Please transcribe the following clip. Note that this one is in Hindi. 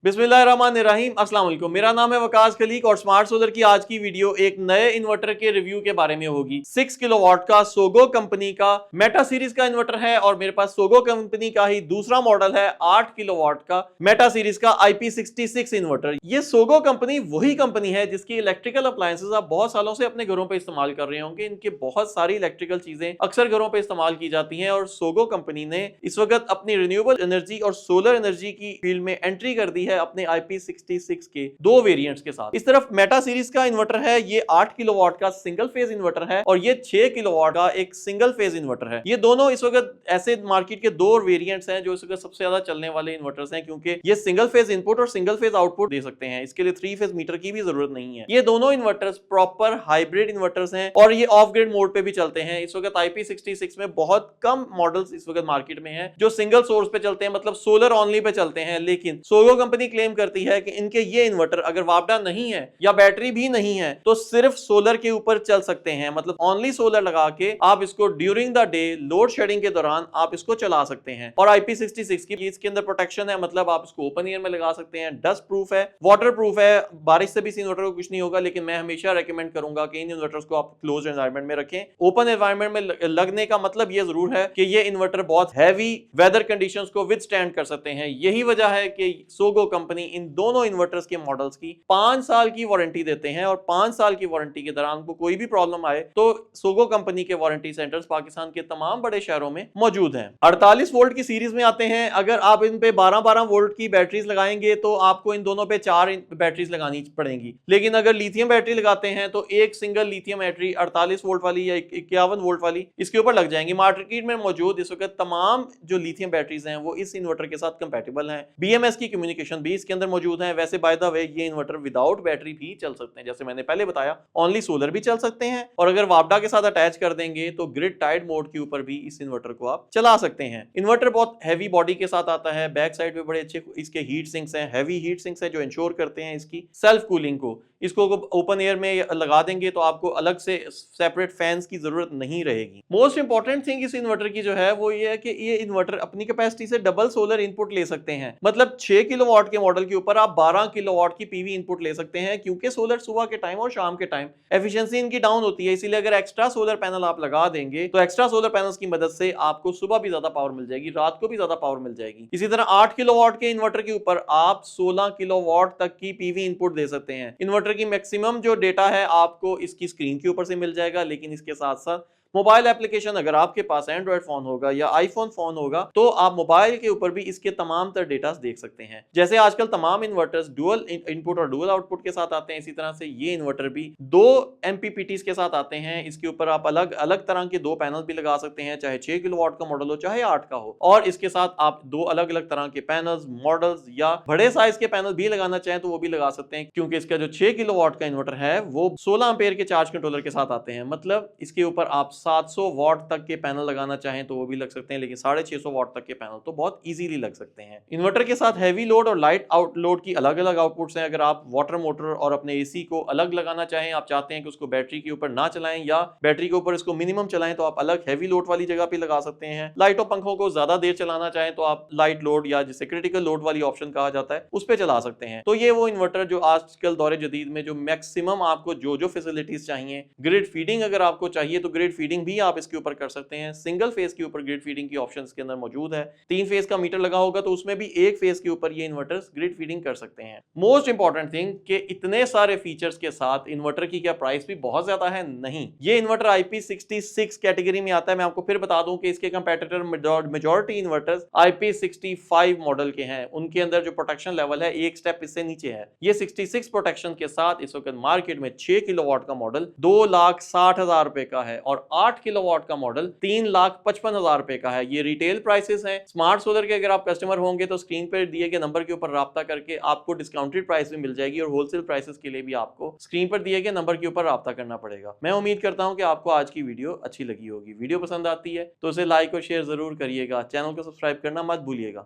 बिस्मिल्लाहिर्रहमानिर्रहीम अस्सलाम वालेकुम। मेरा नाम है वकास खलीक और स्मार्ट सोलर की आज की वीडियो एक नए इन्वर्टर के रिव्यू के बारे में होगी। 6 किलोवाट का सोगो कंपनी का मेटा सीरीज का इन्वर्टर है और मेरे पास सोगो कंपनी का ही दूसरा मॉडल है 8 किलोवाट का मेटा सीरीज का IP66 इन्वर्टर। ये सोगो कंपनी वही कंपनी है जिसकी इलेक्ट्रिकल अप्लायंसेस आप बहुत सालों से अपने घरों पर इस्तेमाल कर रहे होंगे। इनके बहुत सारी इलेक्ट्रिकल चीजें अक्सर घरों पर इस्तेमाल की जाती हैं और सोगो कंपनी ने इस वक्त अपनी रिन्यूएबल एनर्जी और सोलर एनर्जी की फील्ड में एंट्री कर दी है अपने IP66 के दो वेरिएंट्स के साथ। इस तरफ मेटा सीरीज का इन्वर्टर है, ये 8 किलोवाट का सिंगल फेज इन्वर्टर है और ये 6 किलोवाट का एक सिंगल फेज इन्वर्टर है। ये दोनों इस वक्त ऐसे मार्केट के दो वेरिएंट्स हैं जो इस वक्त सबसे ज्यादा चलने वाले इन्वर्टर्स हैं, क्योंकि ये सिंगल फेज इनपुट और सिंगल फेज आउटपुट दे सकते हैं। इसके लिए 3 फेज मीटर की भी जरूरत नहीं है। ये दोनों इन्वर्टर्स प्रॉपर हाइब्रिड इन्वर्टर्स हैं और ये ऑफ ग्रिड मोड पे भी चलते हैं। इस वक्त IP66 में बहुत कम मॉडल्स इस वक्त मार्केट में हैं जो सिंगल सोर्स पे चलते हैं, मतलब सोलर ओनली पे चलते हैं। लेकिन सोगो कंपनी क्लेम करती है कि इनके ये इन्वर्टर अगर वापडा नहीं है या बैटरी भी नहीं है तो सिर्फ सोलर के ऊपर चल सकते हैं, मतलब ओनली सोलर लगा के आप इसको during the day load shedding के दौरान आप इसको चला सकते हैं। और IP66 की इसके अंदर प्रोटेक्शन है, मतलब आप इसको ओपन एयर में लगा सकते हैं, डस्ट प्रूफ है, वाटर प्रूफ है, बारिश से भी इस इन्वर्टर को कुछ नहीं होगा। लेकिन मैं हमेशा रेकमेंड करूंगा कि इन इन्वर्टर्स को आप क्लोज एनवायरनमेंट में रखें। ओपन एनवायरनमेंट में लगने का मतलब ये जरूर है कि ये इन्वर्टर बहुत हैवी वेदर कंडीशंस को विथस्टैंड कर सकते हैं। यही वजह है कि सोगो कंपनी इन दोनों इन्वर्टर्स के मॉडल्स की 5 साल की वारंटी देते हैं और 5 साल की वारंटी के दौरान को कोई भी प्रॉब्लम आए तो सोगो कंपनी के वारंटी सेंटर्स पाकिस्तान के तमाम बड़े शहरों में मौजूद हैं। 48 वोल्ट की सीरीज में आते हैं। अगर आप इन पे 12-12 वोल्ट की बैटरीज लगाएंगे तो आपको इन दोनों पे 4 बैटरीज लगानी पड़ेंगी। लेकिन अगर लिथियम बैटरी लगाते हैं तो एक सिंगल लिथियम बैटरी 48 वोल्ट वाली या 51 वोल्ट वाली इसके ऊपर लग जाएंगी। मार्केट में मौजूद इस वक्त तमाम जो लिथियम बैटरीज हैं वो इस इन्वर्टर के साथ कंपैटिबल हैं। BMS की कम्युनिकेशन भी इसके अंदर मौजूद है। वैसे बाय द वे ये इन्वर्टर विदाउट बैटरी भी चल सकते हैं, जैसे मैंने पहले बताया ओनली सोलर भी चल सकते हैं और अगर वापडा के साथ अटैच कर देंगे तो ग्रिड टाइड मोड के ऊपर भी इस इन्वर्टर को आप चला सकते हैं। इन्वर्टर बहुत हैवी बॉडी के साथ आता है। बैक साइड पे बड़े अच्छे इसके हीट सिंक्स हैं, हैवी हीट सिंक्स हैं जो इंश्योर करते हैं इसकी सेल्फ कूलिंग को। इसको ओपन एयर में लगा देंगे तो आपको अलग से सेपरेट फैंस की जरूरत नहीं रहेगी। मोस्ट इंपॉर्टेंट थिंग इस इन्वर्टर की जो है वो ये है कि ये इन्वर्टर अपनी कैपेसिटी से डबल सोलर इनपुट ले सकते हैं, मतलब 6 किलोवाट के मॉडल के ऊपर आप 12 किलोवाट की पीवी इनपुट ले सकते हैं, क्योंकि सोलर सुबह के टाइम और शाम के टाइम एफिशिएंसी इनकी डाउन होती है। इसीलिए अगर एक्स्ट्रा सोलर पैनल आप लगा देंगे तो एक्स्ट्रा सोलर पैनल्स की मदद से आपको सुबह भी ज्यादा पावर मिल जाएगी, रात को भी ज्यादा पावर मिल जाएगी। इसी तरह 8 किलोवाट के इन्वर्टर के ऊपर आप 16 किलोवाट तक की पीवी इनपुट दे सकते हैं। इन्वर्टर की मैक्सिमम जो डेटा है आपको इसकी स्क्रीन के ऊपर से मिल जाएगा, लेकिन इसके साथ साथ मोबाइल एप्लीकेशन अगर आपके पास एंड्रॉइड फोन होगा या आईफोन फोन होगा तो आप मोबाइल के ऊपर भी इसके तमाम तर डेटा देख सकते हैं। जैसे आजकल तमाम इन्वर्टर्स डुअल इनपुट और डुअल आउटपुट के साथ आते हैं, इसी तरह से ये इन्वर्टर भी 2 MPPTs के साथ आते हैं। इसके ऊपर आप अलग अलग तरह के 2 पैनल भी लगा सकते हैं, चाहे 6 किलोवाट का मॉडल हो चाहे 8 का हो। और इसके साथ आप 2 अलग अलग तरह के पैनल्स मॉडल्स या बड़े साइज के पैनल भी लगाना चाहें तो वो भी लगा सकते हैं, क्योंकि इसका जो 6 किलोवाट का इन्वर्टर है वो 16 एम्पेयर के चार्ज कंट्रोलर के साथ आते हैं। मतलब इसके ऊपर आप 700 वाट तक के पैनल लगाना चाहें तो वो भी लग सकते हैं, लेकिन 650 वाट तक के पैनल तो बहुत इजीली लग सकते हैं। इन्वर्टर के साथ हैवी लोड और लाइट आउट लोड की अलग अलग आउटपुट्स हैं। अगर आप वाटर मोटर और अपने एसी को अलग लगाना चाहें, आप चाहते हैं कि उसको बैटरी के ऊपर ना चलाएं या बैटरी के ऊपर इसको मिनिमम चलाएं, तो आप अलग हैवी लोड वाली जगह पे लगा सकते हैं। लाइटों पंखों को ज्यादा देर चलाना चाहें तो आप लाइट लोड या जिसे क्रिटिकल लोड वाली ऑप्शन कहा जाता है उस पर चला सकते हैं। तो ये वो इन्वर्टर जो आजकल दौरे जदीद में जो मैक्सिमम आपको जो जो फैसिलिटीज चाहिए, ग्रिड फीडिंग अगर आपको चाहिए तो ग्रिड फीडिंग भी आप इसके ऊपर कर सकते हैं। सिंगल फेज के ऊपर ग्रिड फीडिंग की ऑप्शन इसके अंदर मौजूद है। 3 फेज का मीटर लगा होगा तो उसमें भी 1 फेज के ऊपर ये इन्वर्टर्स ग्रिड फीडिंग कर सकते हैं। मोस्ट इंपॉर्टेंट थिंग कि इतने सारे फीचर्स के साथ इन्वर्टर की क्या प्राइस भी बहुत ज्यादा है? नहीं, ये इन्वर्टर IP66 कैटेगरी में आता है। मैं आपको फिर बता दूं कि इसके competitor majority inverters IP65 model के हैं। उनके अंदर जो प्रोटेक्शन लेवल है एक स्टेप इससे नीचे है। ये 66 प्रोटेक्शन के साथ इस वक्त मार्केट में 6 किलोवाट का मॉडल 2,60,000 रुपए का है और 8 किलोवाट का मॉडल 3,55,000 रुपए का है। ये रिटेल प्राइसेस हैं। स्मार्ट सोलर के अगर आप कस्टमर होंगे तो स्क्रीन पर दिए गए नंबर के ऊपर राब्ता करके आपको डिस्काउंटेड प्राइस भी मिल जाएगी और होलसेल प्राइसेस के लिए भी आपको स्क्रीन पर दिए गए नंबर के ऊपर राब्ता करना पड़ेगा। मैं उम्मीद करता हूं कि आपको आज की वीडियो अच्छी लगी होगी। वीडियो पसंद आती है तो उसे लाइक और शेयर जरूर करिएगा। चैनल को सब्सक्राइब करना मत भूलिएगा।